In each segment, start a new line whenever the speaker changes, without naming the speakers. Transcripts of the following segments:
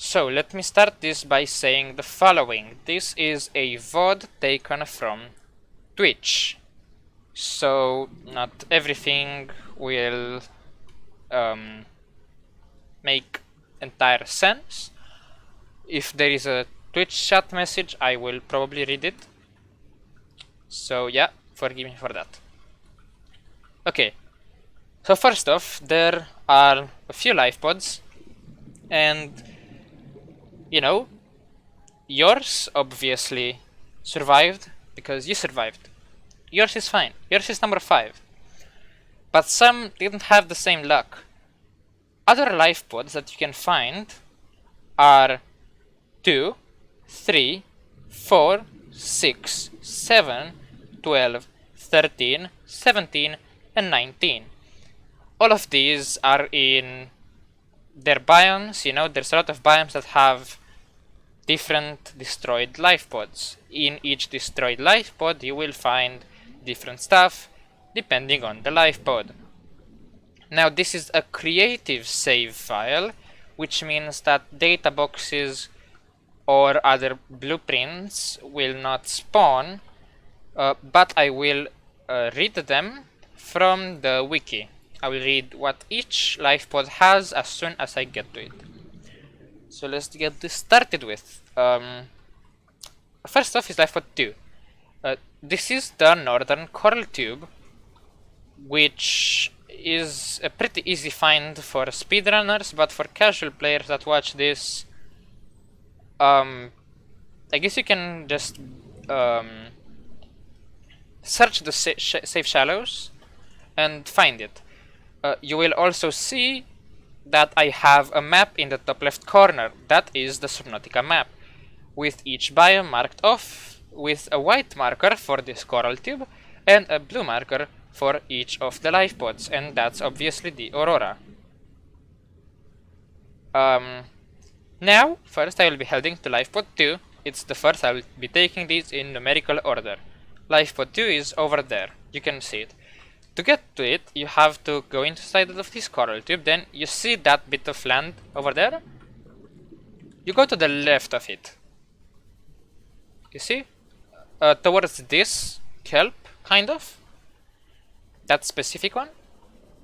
So let me start this by saying the following. This is a VOD taken from Twitch. So not everything will make entire sense. If there is a Twitch chat message, I will probably read it. So yeah, forgive me for that. Okay, so first off, there are a few life pods, and you know, yours obviously survived because you survived. Yours is fine. Yours is number 5. But some didn't have the same luck. Other life pods that you can find are 2, 3, 4, 6, 7, 12, 13, 17, and 19. All of these are in their biomes. You know, there's a lot of biomes that have different destroyed life pods. In each destroyed life pod, you will find different stuff depending on the life pod. Now, this is a creative save file, which means that data boxes or other blueprints will not spawn, but I will read them from the wiki. I will read what each life pod has as soon as I get to it. So let's get this started with. First off is Lifepod 2. This is the northern coral tube, which is a pretty easy find for speedrunners, but for casual players that watch this, I guess you can just search the safe shallows and find it. You will also see that I have a map in the top left corner. That is the Subnautica map, with each biome marked off with a white marker for this coral tube and a blue marker for each of the life pods, and that's obviously the Aurora. Now, first I will be heading to Lifepod 2. It's the first. I will be taking these in numerical order. Lifepod 2 is over there. You can see it. To get to it, you have to go inside of this coral tube. Then you see that bit of land over there? You go to the left of it. You see? Towards this kelp, kind of. That specific one.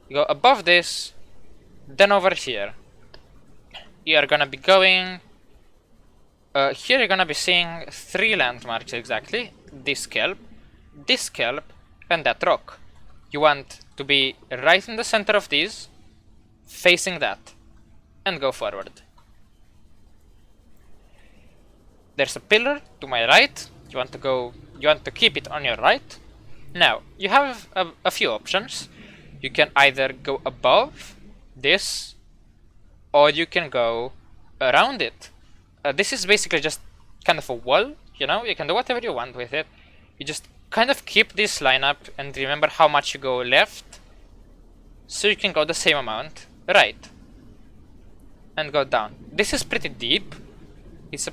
You go above this, then over here. You are gonna be going... here you're gonna be seeing 3 landmarks exactly. This kelp, and that rock. You want to be right in the center of these, facing that, and go forward. There's a pillar to my right. You want to keep it on your right. Now, you have a few options. You can either go above this, or you can go around it. This is basically just kind of a wall, you know? You can do whatever you want with it. You just kind of keep this lineup and remember how much you go left, so you can go the same amount right, and go down. This is pretty deep. It's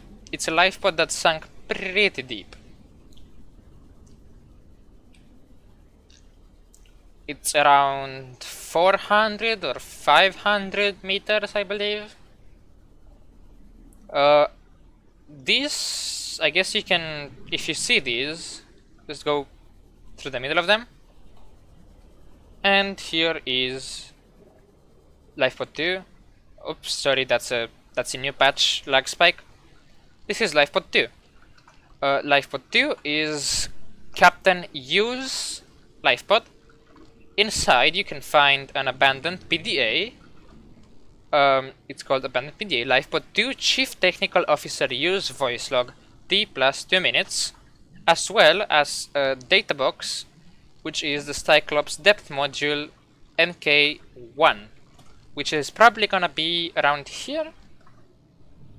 a life pod that sunk pretty deep. It's around 400 or 500 meters, I believe. These, I guess you can, if you see these, just go through the middle of them. And here is Lifepod 2. Oops, sorry, that's a new patch lag spike. This is Lifepod 2. Lifepod 2 is Captain U's Lifepod. Inside you can find an Abandoned PDA. It's called Abandoned PDA. Lifepod 2 Chief Technical Officer U's Voicelog T plus 2 minutes, as well as a data box, which is the Cyclops depth module MK1, which is probably gonna be around here.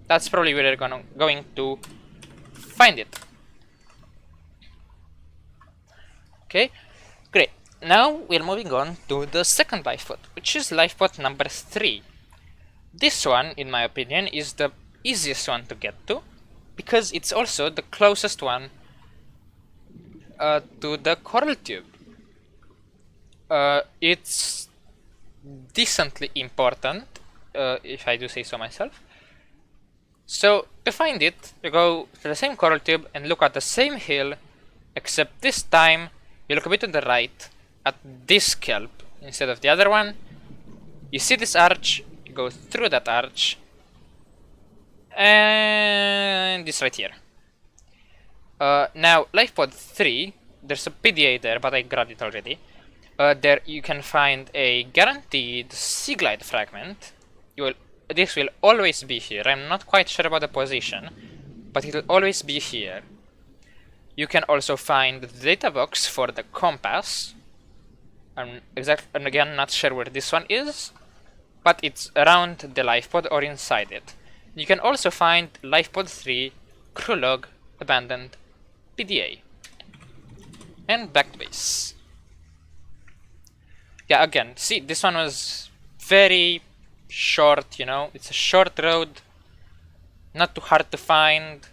That's probably where they're going to find it. Okay, great. Now we're moving on to the second lifepod, which is lifepod number 3. This one, in my opinion, is the easiest one to get to, because it's also the closest one to the coral tube. It's decently important, if I do say so myself. So to find it, you go to the same coral tube and look at the same hill, except this time you look a bit to the right at this kelp instead of the other one. You see this arch, you go through that arch, and this right here. Now, Lifepod 3, there's a PDA there, but I grabbed it already. There you can find a guaranteed Seaglide fragment. This will always be here. I'm not quite sure about the position, but it will always be here. You can also find the data box for the compass. I'm again not sure where this one is, but it's around the Lifepod or inside it. You can also find Lifepod 3 crew log abandoned PDA. And back to base. Yeah, again, see, this one was very short, you know, it's a short road, not too hard to find.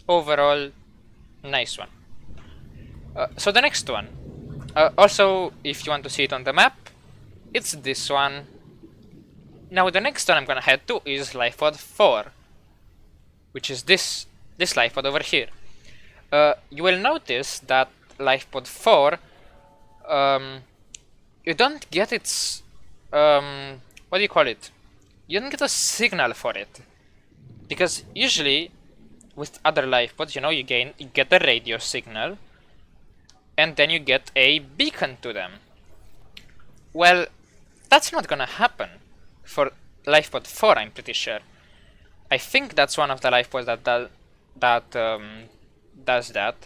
Overall, nice one. So the next one, also, if you want to see it on the map, it's this one. Now the next one I'm gonna head to is Lifepod 4, which is this Lifepod over here. You will notice that Lifepod 4, you don't get its, what do you call it? You don't get a signal for it. Because usually, with other Lifepods, you know, you get a radio signal, and then you get a beacon to them. Well, that's not gonna happen for Lifepod 4, I'm pretty sure. I think that's one of the Lifepods that does that.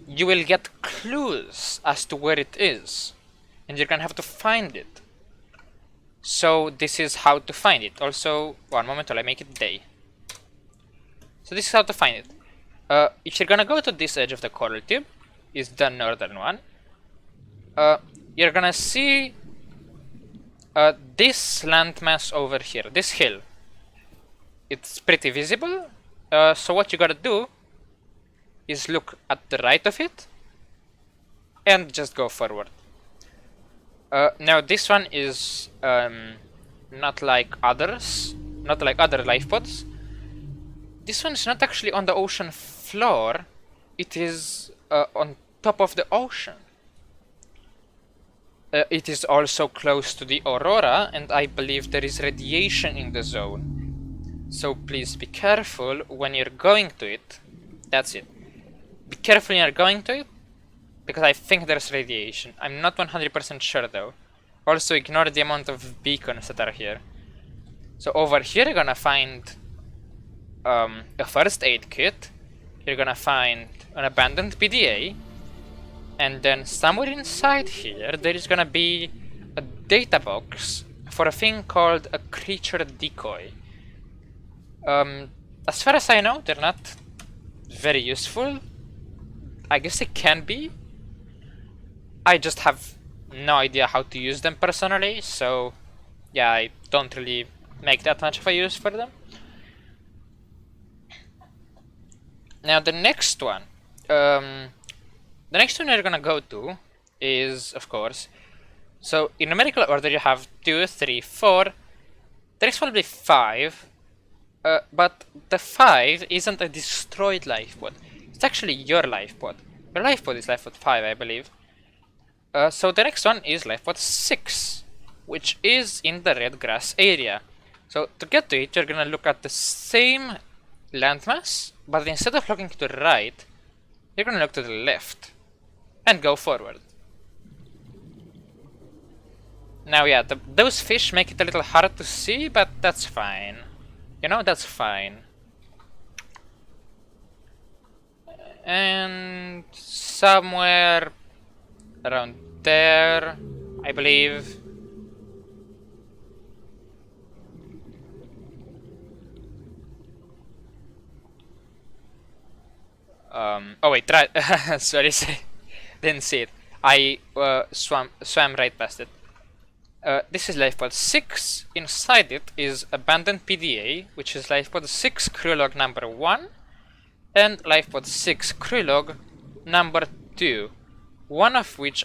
You will get clues as to where it is, and you're gonna have to find it. So this is how to find it. Also, one moment while I make it day. So this is how to find it. If you're gonna go to this edge of the coral tube, is the northern one, you're gonna see this landmass over here, this hill. It's pretty visible, so what you gotta do is look at the right of it and just go forward. Now this one is not like others, not like other Lifepods. This one is not actually on the ocean floor, it is on top of the ocean. It is also close to the aurora, and I believe there is radiation in the zone. So please be careful when you're going to it. That's it. Be careful when you're going to it, because I think there's radiation. I'm not 100% sure though. Also ignore the amount of beacons that are here. So over here you're gonna find a first aid kit. You're gonna find an abandoned PDA. And then somewhere inside here there is gonna be a data box for a thing called a creature decoy. As far as I know, they're not very useful. I guess they can be. I just have no idea how to use them personally, so yeah, I don't really make that much of a use for them. Now the next one you're gonna go to is, of course, so in numerical order you have 2, 3, 4, there is probably 5, but the 5 isn't a destroyed Lifepod, it's actually your Lifepod. Your Lifepod is Lifepod 5, I believe. So the next one is Lifepod 6, which is in the red grass area. So to get to it, you're gonna look at the same landmass, but instead of looking to the right, you're gonna look to the left and go forward. Now yeah, those fish make it a little hard to see, but that's fine. You know, that's fine. And somewhere around there, I believe. Oh wait, right. Sorry, didn't see it. I swam right past it. This is Lifepod 6. Inside it is Abandoned PDA, which is Lifepod 6 crew log number 1, and Lifepod 6 crew log number 2. One of which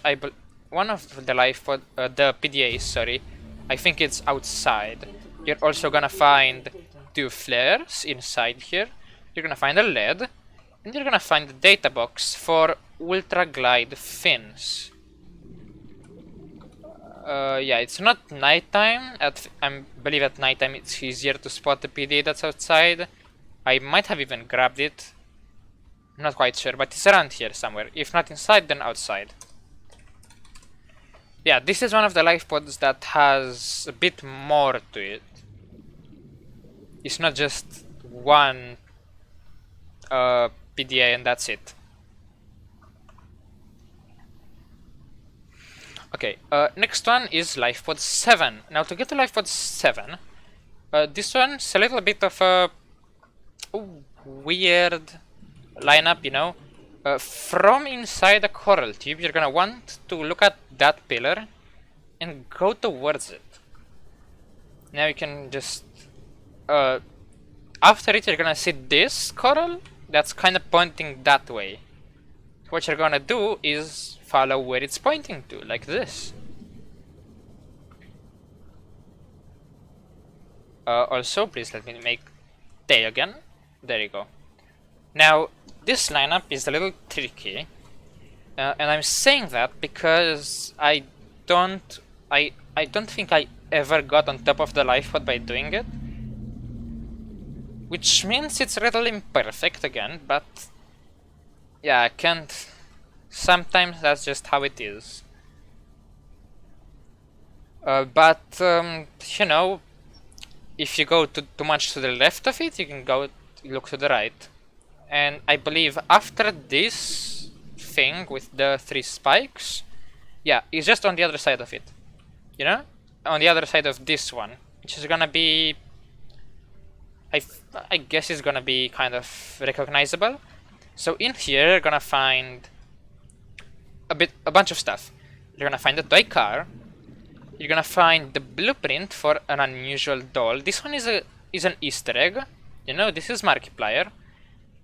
one of the Lifepod, the PDAs, sorry, I think it's outside. You're also gonna find 2 flares inside here. You're gonna find a lead, and you're gonna find the data box for Ultra Glide fins. Yeah, it's not nighttime. I believe at nighttime it's easier to spot the PDA that's outside. I might have even grabbed it. I'm not quite sure, but it's around here somewhere. If not inside, then outside. Yeah, this is one of the life pods that has a bit more to it. It's not just one PDA and that's it. Okay, next one is Lifepod 7. Now to get to Lifepod 7, this one's a little bit of a weird lineup, you know. From inside a coral tube, you're gonna want to look at that pillar and go towards it. Now you can just... after it, you're gonna see this coral that's kind of pointing that way. What you're gonna do is follow where it's pointing to, like this. Also, please let me make day again. There you go. Now, this lineup is a little tricky, and I'm saying that because I don't think I ever got on top of the Lifepod by doing it, which means it's a little imperfect again. But yeah, I can't. Sometimes that's just how it is. But you know, if you go too much to the left of it, you can go look to the right. And I believe after this thing with the 3 spikes, yeah, it's just on the other side of it. You know? On the other side of this one, which is gonna be... I guess it's gonna be kind of recognizable. So in here, you're gonna find a bunch of stuff. You're gonna find a toy car. You're gonna find the blueprint for an unusual doll. This one is an Easter egg. You know, this is Markiplier.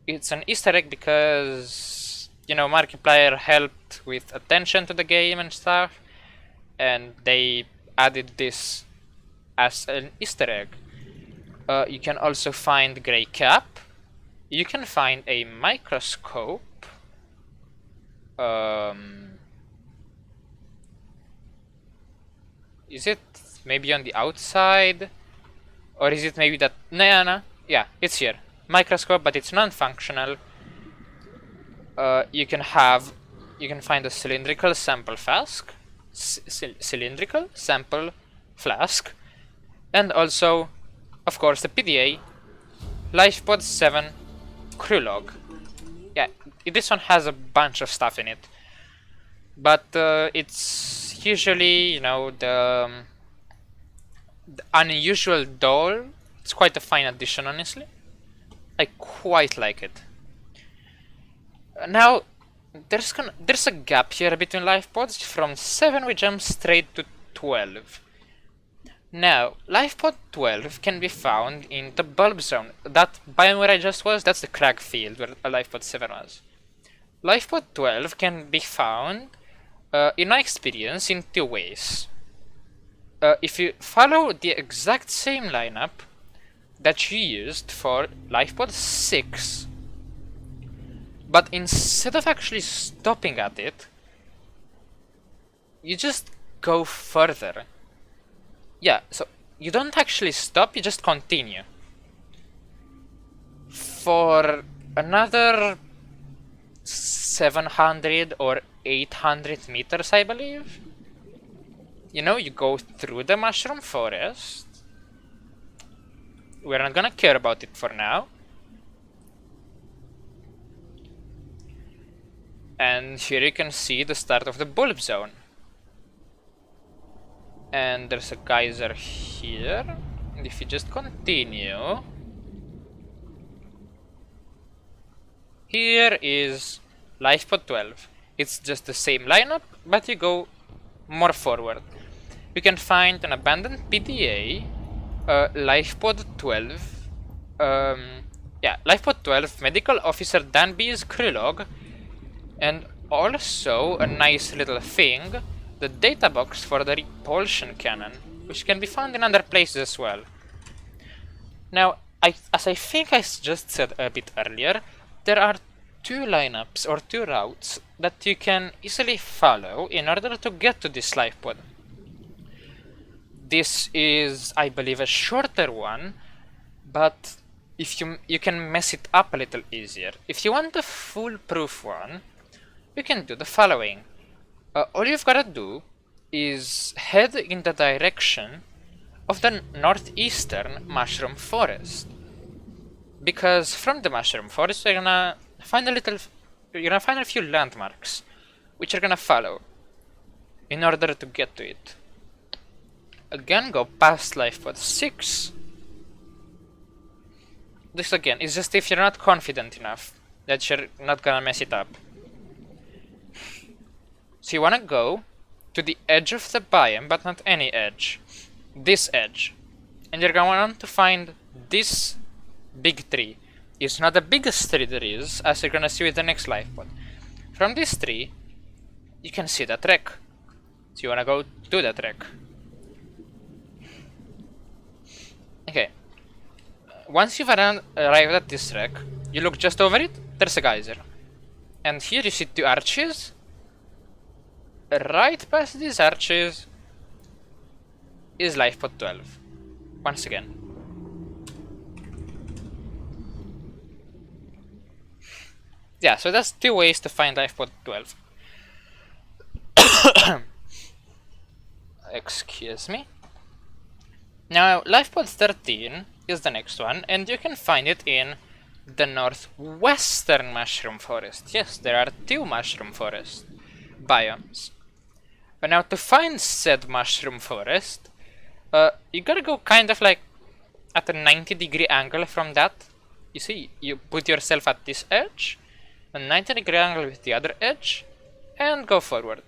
It's an Easter egg because, you know, Markiplier helped with attention to the game and stuff, and they added this as an Easter egg. You can also find Grey Cap. You can find a Microscope. Is it maybe on the outside? Or is it maybe that... No. Yeah, it's here. Microscope, but it's non-functional. You can find a cylindrical sample flask. Cylindrical sample flask. And also, of course, the PDA. Lifepod 7 crew log. Yeah, this one has a bunch of stuff in it. But it's usually, you know, the unusual doll. It's quite a fine addition, honestly. I quite like it. Now, there's a gap here between Lifepods. From 7 we jump straight to 12. Now, Lifepod 12 can be found in the bulb zone. That biome where I just was, that's the crag field where Lifepod 7 was. Lifepod 12 can be found, in my experience, in 2 ways. If you follow the exact same lineup that you used for Lifepod 6, but instead of actually stopping at it, you just go further. Yeah, so you don't actually stop, you just continue. For another 700 or 800 meters, I believe. You know, you go through the mushroom forest. We're not gonna care about it for now. And here you can see the start of the bulb zone. And there's a geyser here. And if you just continue, here is Lifepod 12. It's just the same lineup, but you go more forward. You can find an Abandoned PDA, Lifepod 12, yeah, Lifepod 12, Medical Officer Danby's crew log, and also a nice little thing, the data box for the Repulsion cannon, which can be found in other places as well. Now, as I think I just said a bit earlier, there are two lineups or two routes that you can easily follow in order to get to this Lifepod. This is, I believe, a shorter one, but if you can mess it up a little easier. If you want the foolproof one, you can do the following. All you've gotta do is head in the direction of the northeastern mushroom forest. Because from the mushroom forest you're gonna find a few landmarks which you're gonna follow in order to get to it. Again, go past Lifepod 6. This again is just if you're not confident enough that you're not gonna mess it up. So you wanna go to the edge of the biome, but not any edge. This edge. And you're gonna want to find this big tree. It's not the biggest tree there is, as you're gonna see with the next Lifepod. From this tree, you can see that wreck. So you wanna go do that wreck. Okay. Once you've arrived at this wreck, you look just over it, there's a geyser. And here you see two arches. Right past these arches is Lifepod 12. Once again. Yeah, so that's two ways to find Lifepod 12. Excuse me. Now, Lifepod 13 is the next one, and you can find it in the northwestern mushroom forest. Yes, there are two mushroom forest biomes. But now, to find said mushroom forest, you gotta go kind of like at a 90-degree angle from that. You see, you put yourself at this edge, a 90-degree angle with the other edge, and go forward.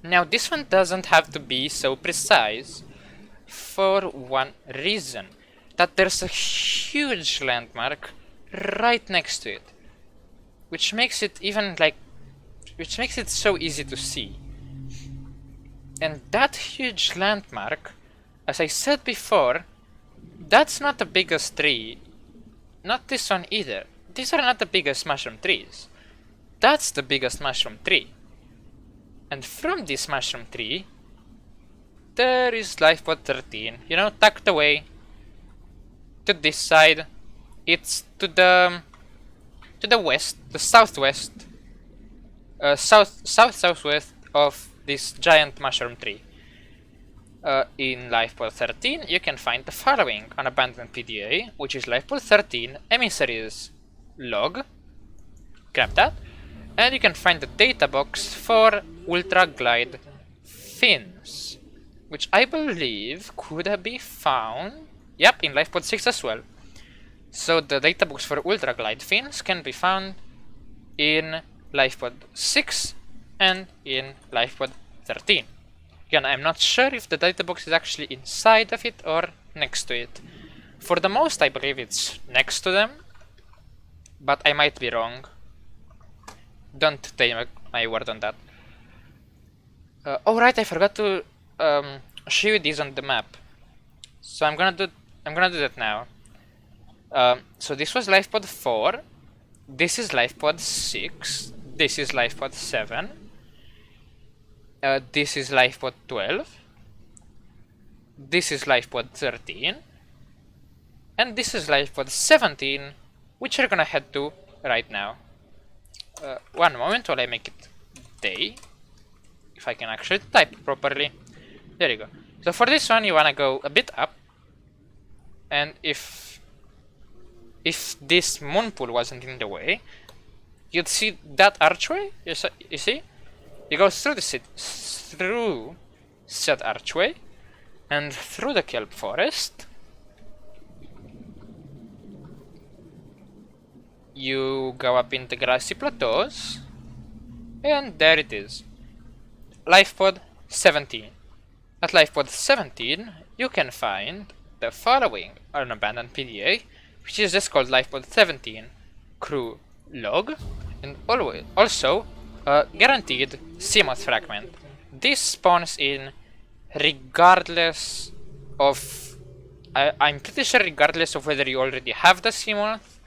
Now, this one doesn't have to be so precise for one reason, that there's a huge landmark right next to it, which makes it so easy to see. And that huge landmark, as I said before, that's not the biggest tree. Not this one either. These are not the biggest mushroom trees. That's the biggest mushroom tree. And from this mushroom tree, there is Lifepod 13, you know, tucked away to this side. It's to the west, the southwest, southwest of this giant mushroom tree. In Lifepod 13, you can find the following on Abandoned PDA, which is Lifepod 13 Emissary's log. Grab that, and you can find the data box for Ultra Glide fins, which I believe could be found, yep, in Lifepod 6 as well. So the data box for Ultra Glide fins can be found in Lifepod 6 and in Lifepod 13. Again, I'm not sure if the data box is actually inside of it or next to it. For the most, I believe it's next to them, but I might be wrong. Don't take my word on that. Oh right, I forgot to show you these on the map. So I'm gonna do that now. So this was Lifepod 4. This is Lifepod 6. This is Lifepod 7. This is Lifepod 12. This is Lifepod 13. And this is Lifepod 17, which we're gonna head to right now. One moment while I make it day. If I can actually type properly. There you go. So for this one, you wanna go a bit up. And if this moon pool wasn't in the way, you'd see that archway. You see? You go through through said archway and through the kelp forest. You go up into grassy plateaus, and there it is. Lifepod 17. At Lifepod 17, you can find the following on Abandoned PDA, which is just called Lifepod 17 Crew Log, and also guaranteed Seamoth fragment. This spawns in regardless of I'm pretty sure regardless of whether you already have the Seamoth,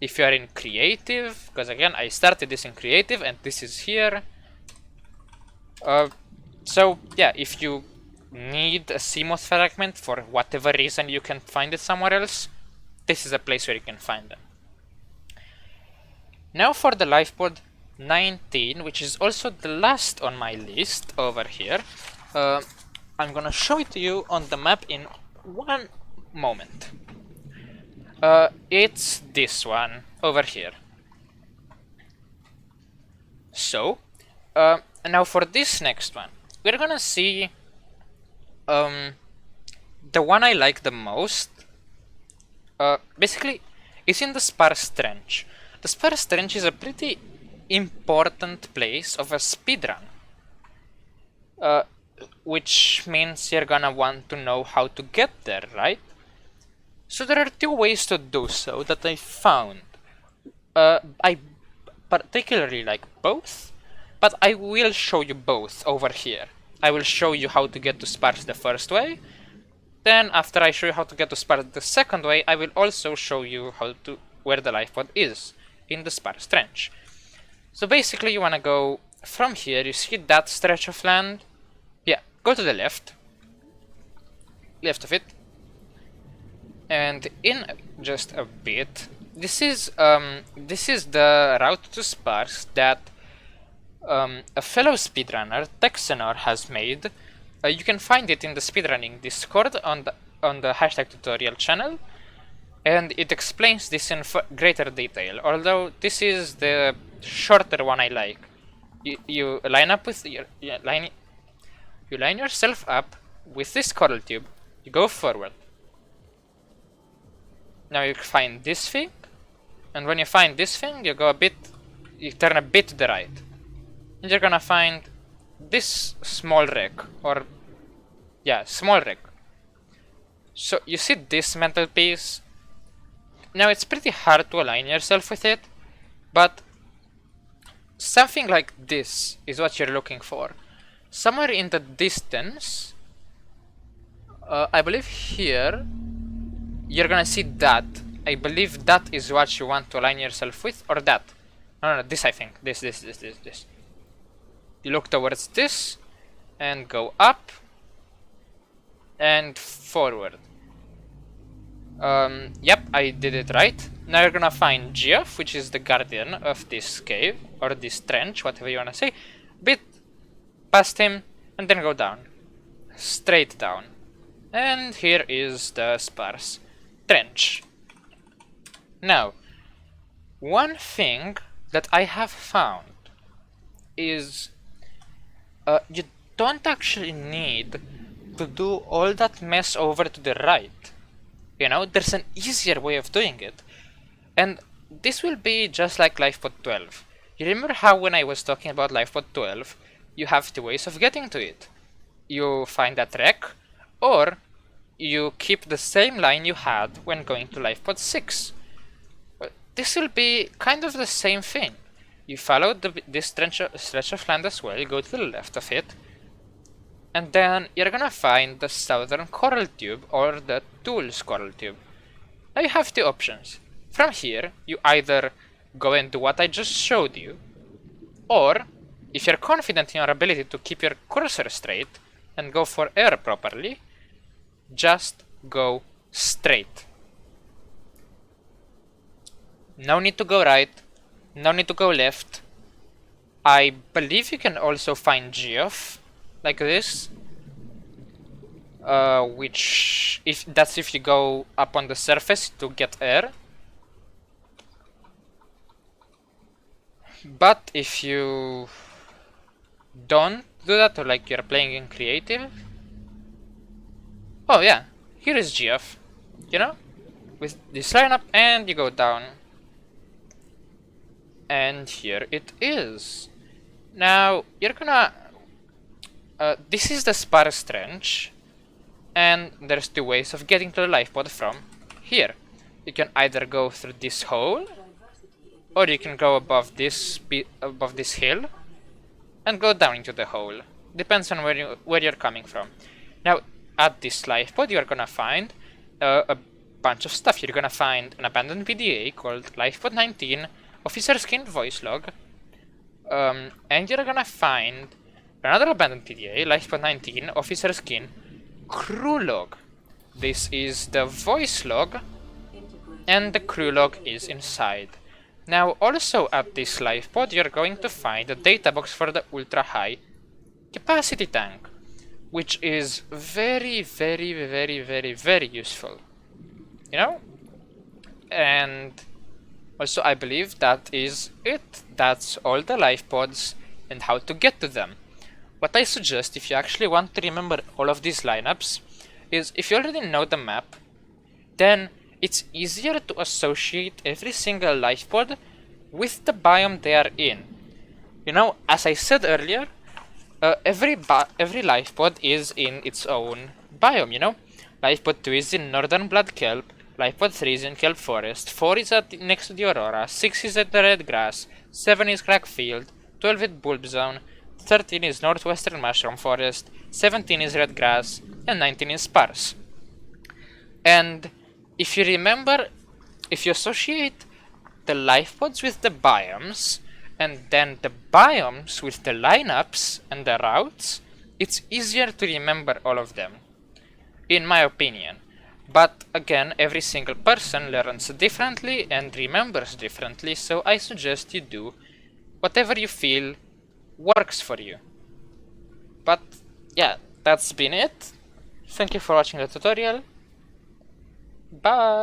if you are in creative, because again I started this in creative and this is here. So yeah, if you need a Seamoth fragment for whatever reason you can find it somewhere else, this is a place where you can find them. Now for the Lifepod 19, which is also the last on my list over here. I'm gonna show it to you on the map in one moment. It's this one over here. So, now for this next one, we're gonna see the one I like the most. Basically, it's in the Sparse Trench. The Sparse Trench is a pretty important place of a speedrun. Which means you're gonna want to know how to get there, right? So there are two ways to do so that I found. I particularly like both, but I will show you both over here. I will show you how to get to Sparse the first way. Then after I show you how to get to Sparse the second way, I will also show you where the Lifepod is in the Sparse Trench. So basically you wanna go from here, you see that stretch of land? Yeah, go to the left of it, and in just a bit, this is the route to Sparse that a fellow speedrunner, Texanor, has made. You can find it in the speedrunning Discord on the hashtag tutorial channel, and it explains this in greater detail. Although this is the shorter one I like. You line up with you line yourself up with this coral tube. You go forward. Now you find this thing, and when you find this thing, you turn a bit to the right, and you're gonna find this small wreck, or yeah, small wreck. So you see this metal piece. Now it's pretty hard to align yourself with it, but something like this is what you're looking for. Somewhere in the distance, I believe here, you're gonna see that. I believe that is what you want to align yourself with, or that. No, this I think. This. You look towards this, and go up, and forward. Yep, I did it right. Now you're gonna find Geoff, which is the guardian of this cave, or this trench, whatever you wanna say. Bit past him, and then go down. Straight down. And here is the Sparse Trench. Now, one thing that I have found is you don't actually need to do all that mess over to the right. You know, there's an easier way of doing it. And this will be just like Lifepod 12. You remember how when I was talking about Lifepod 12, you have two ways of getting to it. You find that wreck, or you keep the same line you had when going to Lifepod 6. This will be kind of the same thing. You follow this stretch of land as well, you go to the left of it, and then you're gonna find the southern coral tube or the Tools coral tube. Now you have two options. From here, you either go and do what I just showed you, or if you're confident in your ability to keep your cursor straight and go for air properly, just go straight. No need to go right, no need to go left. I believe you can also find Geoff like this, which if you go up on the surface to get air. But if you don't do that, or like you're playing in creative, oh yeah, here is Geoff, you know, with this lineup, and you go down, and here it is. Now you're gonna this is the Sparse Trench, and there's two ways of getting to the Lifepod from here. You can either go through this hole, or you can go above this hill and go down into the hole. Depends on where you're coming from. Now at this Lifepod you're gonna find a bunch of stuff. You're gonna find an abandoned PDA called Lifepod 19, Officer Skin Voicelog, and you're gonna find another abandoned PDA, Lifepod 19, Officer Skin Crew Log. This is the Voicelog, and the crew log is inside. Now, also at this Lifepod, you're going to find a data box for the ultra high capacity tank, which is very, very, very, very, very useful. You know? And also, I believe that is it. That's all the Lifepods and how to get to them. What I suggest, if you actually want to remember all of these lineups, is if you already know the map, then it's easier to associate every single Lifepod with the biome they are in. You know, as I said earlier, every Lifepod is in its own biome, you know? Lifepod 2 is in Northern Blood Kelp, Lifepod 3 is in Kelp Forest, 4 is next to the Aurora, 6 is at the Red Grass, 7 is Crackfield, 12 is Bulb Zone, 13 is Northwestern Mushroom Forest, 17 is Red Grass, and 19 is Sparse. And if you remember, if you associate the Lifepods with the biomes, and then the biomes with the lineups and the routes, it's easier to remember all of them, in my opinion. But again, every single person learns differently and remembers differently, so I suggest you do whatever you feel works for you. But yeah, that's been it. Thank you for watching the tutorial. Bye!